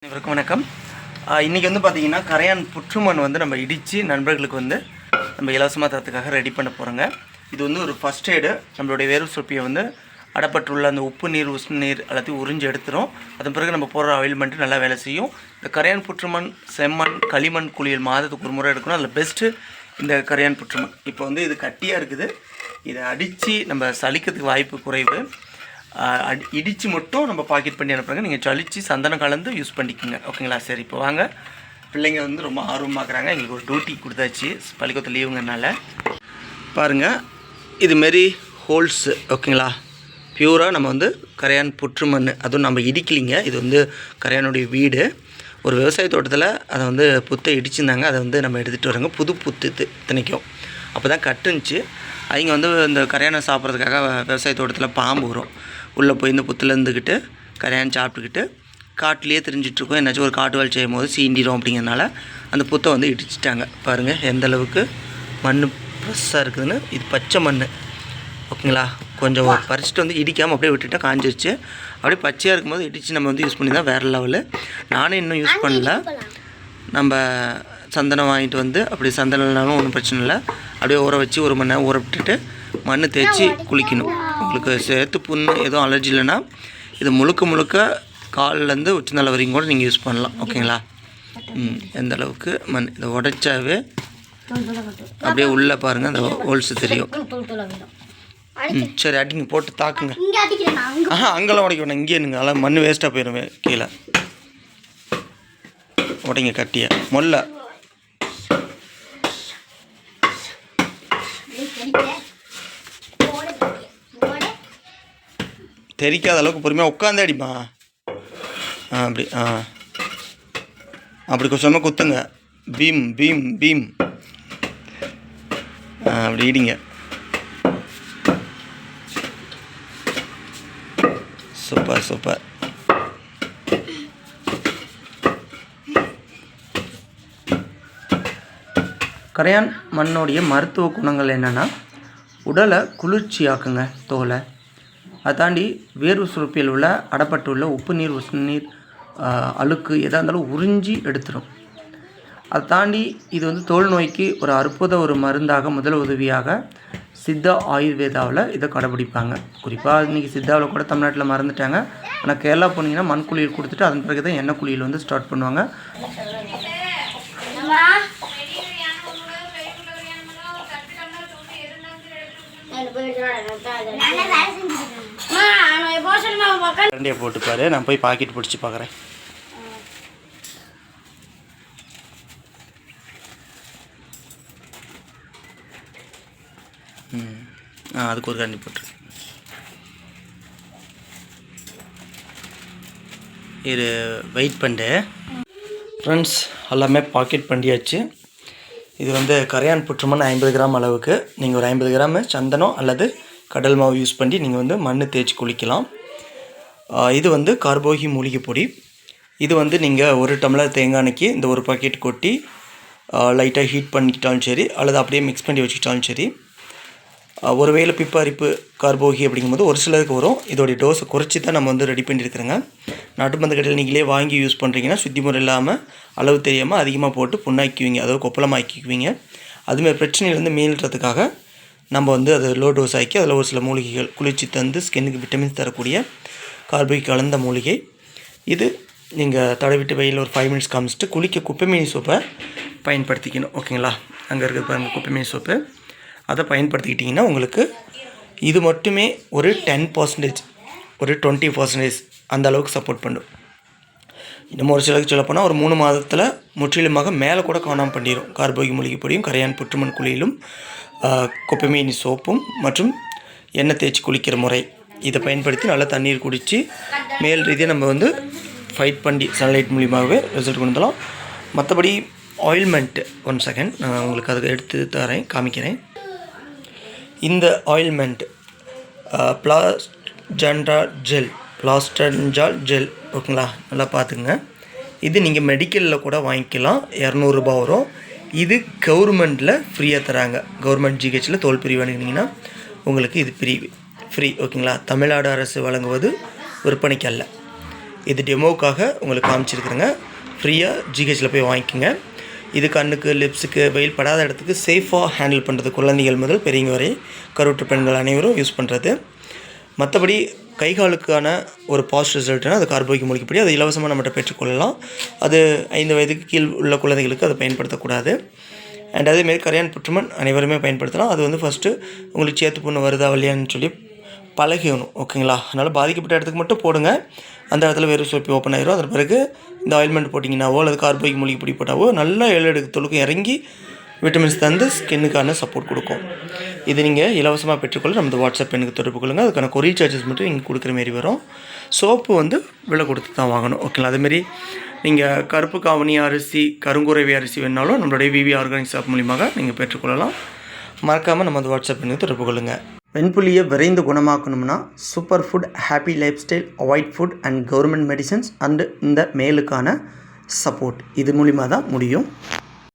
அனைவருக்கும் வணக்கம். இன்றைக்கி வந்து பார்த்திங்கன்னா கரையான் புற்றுமண் வந்து நம்ம இடித்து நண்பர்களுக்கு வந்து நம்ம இலவசமாக தரத்துக்காக ரெடி பண்ண போகிறோங்க. இது வந்து ஒரு ஃபஸ்ட் எய்டு. நம்மளுடைய வேர்வை சொப்பியை வந்து அடப்பட்டுள்ள அந்த உப்பு நீர் உஷ்ண நீர் எல்லாத்தையும் உறிஞ்சி எடுத்துரும். அதன் பிறகு நம்ம போடுற ஆயில்மெண்ட்டு நல்லா வேலை செய்யும். இந்த கரையான் புற்றுமண், செம்மண், களிமண் குளியல் மாதத்துக்கு ஒரு முறை எடுக்கணும். அதில் பெஸ்ட்டு இந்த கரையான் புற்றுமண். இப்போ வந்து இது கட்டியாக இருக்குது. இதை அடித்து நம்ம சலிக்கிறதுக்கு வாய்ப்பு குறைவு. இடித்து மட்டும் நம்ம பாக்கெட் பண்ணி அனுப்புகிறாங்க. நீங்கள் சளிச்சு சந்தனம் கலந்து யூஸ் பண்ணிக்கோங்க. ஓகேங்களா? சரி, இப்போ வாங்க. பிள்ளைங்க வந்து ரொம்ப ஆர்வமாக்குறாங்க. எங்களுக்கு ஒரு டியூட்டி கொடுத்தாச்சு பள்ளிக்கூடத்தில் லீவுங்கனால. பாருங்கள், இதுமாரி ஹோல்ஸு. ஓகேங்களா? பியூராக நம்ம வந்து கரையான் புற்றுமண், அதுவும் நம்ம இடிக்கலிங்க. இது வந்து கரையானுடைய வீடு. ஒரு விவசாய தோட்டத்தில் அதை வந்து புத்தை இடிச்சிருந்தாங்க. அதை வந்து நம்ம எடுத்துகிட்டு வரோங்க. புது புத்து இத்தனைக்கும் அப்போ தான் கட்டுனுச்சு. அவங்க வந்து இந்த கரையானை சாப்பிட்றதுக்காக விவசாய தோட்டத்தில் பாம்பு வரும். உள்ளே போய் இந்த புத்தில் இருந்துக்கிட்டு கரையான் சாப்பிட்டுக்கிட்டு காட்டிலேயே தெரிஞ்சிட்ருக்கோம். என்னாச்சும் ஒரு காட்டு வேலை செய்யும் போது சீண்டிடும். அப்படிங்கிறனால அந்த புத்தை வந்து இடிச்சிட்டாங்க. பாருங்கள் எந்த அளவுக்கு மண் ப்ரெஸ்ஸாக இருக்குதுன்னு. இது பச்சை மண். ஓகேங்களா? கொஞ்சம் பறிச்சுட்டு வந்து இடிக்காமல் அப்படியே விட்டுட்டா காஞ்சிருச்சு. அப்படியே பச்சையாக இருக்கும்போது இடித்து நம்ம வந்து யூஸ் பண்ணி தான் வேறு லெவலு. நானும் இன்னும் யூஸ் பண்ணல. நம்ம சந்தனம் வாங்கிட்டு வந்து அப்படி சந்தனம் இல்லைனாலும் ஒன்றும் பிரச்சனை இல்லை. அப்படியே ஊற வச்சு ஒரு மணி நேரம் ஊற விட்டுட்டு மண் தேய்ச்சி குளிக்கணும். உங்களுக்கு சேர்த்து புண்ணு எதுவும் அலர்ஜி இல்லைன்னா இது முழுக்க கால்லேருந்து உச்சந்தலை வரைக்கும் கூட நீங்கள் யூஸ் பண்ணலாம். ஓகேங்களா? எந்த அளவுக்கு மண் இதை உடைச்சாவே அப்படியே உள்ளே பாருங்கள் அந்த ஹோல்ஸு தெரியும். சரி, அடிங்க, போட்டு தாக்குங்க. அங்கெல்லாம் உடைக்க வேணாம், இங்கேயே இருங்க. அதெல்லாம் மண் வேஸ்ட்டாக போயிடும் கீழே. உடைங்க கட்டிய மொல்ல. தெரிக்காத அளவுக்கு பொறுமையாக உட்காந்து அடிமா. அப்படி அப்படி கொஞ்சமாக குத்துங்க. பீம் பீம் பீம் அப்படி இடிங்க. Super super. கரையான் மண்ணோடைய மருத்துவ குணங்கள் என்னென்னா, உடலை குளிர்ச்சியாக்குங்க, தோலை. அதை தாண்டி வேர்வை சுரப்பியில் உள்ள அடப்பட்டுள்ள உப்பு நீர் உஷ்ண நீர் அழுக்கு எதாக இருந்தாலும் உறிஞ்சி எடுத்துடும். அதை தாண்டி இது வந்து தோல் நோய்க்கு ஒரு அற்புத ஒரு மருந்தாக முதல் உதவியாக சித்தா ஆயுர்வேதாவில் இதை கடைப்பிடிப்பாங்க. குறிப்பாக இன்றைக்கி சித்தாவில் கூட தமிழ்நாட்டில் மறந்துட்டாங்க. ஆனால் கேரளா போனீங்கன்னா மண் குளியல் கொடுத்துட்டு அதன் பிறகு தான் எண்ணெய் குளியல் வந்து ஸ்டார்ட் பண்ணுவாங்க. ரெண்டியை போட்டுப்பாரு. நான் போய் பாக்கெட் பிடிச்சி பார்க்குறேன். அதுக்கு ஒரு கண்டி போட்டுரு. இது வெயிட் பண்ணிட்டு ஃப்ரெண்ட்ஸ் எல்லாமே பாக்கெட் பண்ணியாச்சு. இது வந்து கரையான் புற்றுமண் 50 கிராம் அளவுக்கு. நீங்கள் ஒரு 50 கிராம் சந்தனம் அல்லது கடல் மாவு யூஸ் பண்ணி நீங்கள் வந்து மண் தேய்ச்சி குளிக்கலாம். இது வந்து கார்போகி மூலிகை பொடி. இது வந்து நீங்கள் ஒரு டம்ளர் தேங்காய் எண்ணெய்க்கு இந்த ஒரு பாக்கெட் கொட்டி லைட்டாக ஹீட் பண்ணிக்கிட்டாலும் சரி, அல்லது அப்படியே மிக்ஸ் பண்ணி வச்சுக்கிட்டாலும் சரி. ஒருவேளை பிப்பரிப்பு கார்போகி அப்படிங்கும்போது ஒரு சிலருக்கு வரும். இதோடைய டோஸை குறைச்சி தான் நம்ம வந்து ரெடி பண்ணியிருக்கிறோங்க. நாட்டு மருந்து கடையில் நீங்களே வாங்கி யூஸ் பண்ணுறீங்கன்னா சுத்தி முறை இல்லாமல் அளவு தெரியாமல் அதிகமாக போட்டு புண்ணாக்கிக்குவீங்க, அதாவது கொப்பளமாக்கிக்குவீங்க. அதுமாதிரி பிரச்சனையிலேருந்து மீள்றதுக்காக நம்ம வந்து அதை லோ டோஸ் ஆக்கி அதில் ஒரு சில மூலிகைகள் குளிர்ச்சி தந்து ஸ்கின்னுக்கு விட்டமின்ஸ் தரக்கூடிய கார்போகி கலந்த மூலிகை இது. நீங்கள் தடவிட்டு வெயில் ஒரு 5 மினிட்ஸ் காமிச்சிட்டு குளிக்க குப்பைமேனி சோப்பை பயன்படுத்திக்கணும். ஓகேங்களா? அங்கே இருக்கிற பாருங்கள் குப்பைமேனி சோப்பு. அதை பயன்படுத்திக்கிட்டிங்கன்னா உங்களுக்கு இது மட்டுமே ஒரு 10%, ஒரு 20% அந்த அளவுக்கு சப்போர்ட் பண்ணும். இன்னும் ஒரு சிலருக்கு சொல்லப்போனால் ஒரு 3 மாதத்தில் முற்றிலுமாக மேலே கூட காணாமல் பண்ணிடும். கார்போகி மூலிகை பொடியும் கரையான் புற்றுமண் குளியலும் குப்பைமேனி சோப்பும் மற்றும் எண்ணெய் தேய்ச்சி குளிக்கிற முறை இதை பயன்படுத்தி நல்லா தண்ணீர் குடித்து மேல் ரீதியாக நம்ம வந்து ஃபைட் பண்ணி சன்லைட் மூலியமாகவே ரிசல்ட் கொண்டு வந்துடலாம். மற்றபடி ஆயில்மெண்ட்டு 1 செகண்ட் நான் உங்களுக்கு அதுக்கு எடுத்து தரேன், காமிக்கிறேன். இந்த ஆயில்மெண்ட் பிளாஸ்டன்ஜால் ஜெல். ஓகேங்களா? நல்லா பார்த்துங்க. இது நீங்கள் மெடிக்கலில் கூட வாங்கிக்கலாம். 200 ரூபா வரும். இது கவர்மெண்ட்டில் ஃப்ரீயாக தராங்க. கவர்மெண்ட் ஜிஹெச்சில் தோல் பிரிவு அணுகுனீங்கன்னா உங்களுக்கு இது ஃப்ரீ. ஓகேங்களா? தமிழ்நாடு அரசு வழங்குவது விற்பனைக்கு அல்ல. இது டெமோவுக்காக உங்களுக்கு காமிச்சிருக்கிறேங்க. ஃப்ரீயாக ஜிஹெச்சில் போய் வாங்கிக்கோங்க. இது கண்ணுக்கு, லிப்ஸுக்கு, வெயில் படாத இடத்துக்கு சேஃபாக ஹேண்டில் பண்ணுறது, குழந்தைகள் முதல் பெரியவங்க வரை கருவுற்ற பெண்கள் அனைவரும் யூஸ் பண்ணுறது. மற்றபடி கை காலுக்கான ஒரு பாசிட்டிவ் ரிசல்ட்னா அது கார்போய்க்கு மூலிகைப்படி அதை இலவசமாக நம்மகிட்ட பெற்றுக்கொள்ளலாம். அது 5 வயதுக்கு கீழ் உள்ள குழந்தைகளுக்கு அதை பயன்படுத்தக்கூடாது. அண்ட் அதேமாரி கரையான் புற்றுமண் அனைவருமே பயன்படுத்தலாம். அது வந்து ஃபஸ்ட்டு உங்களுக்கு சேத்து புண்ணு வருதா இல்லையான்னு சொல்லி பழகணும், ஓகேங்களா? அதனால் பாதிக்கப்பட்ட இடத்துக்கு மட்டும் போடுங்க. அந்த இடத்துல வேறு சோப்பி ஓப்பன் ஆயிரும். அதன் பிறகு இந்த ஆயில்மெண்ட் போட்டிங்கன்னாவோ அல்லது கார்போய்க்கு மூலிகைப்படி போட்டாவோ நல்லா 7 அடுக்கு தொழுக்கும் இறங்கி விட்டமின்ஸ் தந்து ஸ்கின்னுக்கான சப்போர்ட் கொடுக்கும். இது நீங்கள் இலவசமாக பெற்றுக்கொள்ள நமது வாட்ஸ்அப் எண்ணுக்கு தொடர்பு கொள்ளுங்கள். அதுக்கான கொரியர் சார்ஜஸ் மட்டும் நீங்கள் கொடுக்குற மாரி வரும். சோப்பு வந்து விலை கொடுத்து தான் வாங்கணும், ஓகேங்களா? அதேமாரி நீங்கள் கருப்பு காவணி அரிசி, கருங்குறைவி அரிசி வேணாலும் நம்மளுடைய விவி ஆர்கானிக் ஷாப் மூலியமாக நீங்கள் பெற்றுக்கொள்ளலாம். மறக்காமல் நமது வாட்ஸ்அப் எண்ணுக்கு தொடர்பு கொள்ளுங்கள். வெண்புலியை விரைந்து குணமாக்கணும்னா super food, happy lifestyle, avoid food and government medicines and இந்த மேலுக்கான சப்போர்ட் இது மூலிமா தான் முடியும்.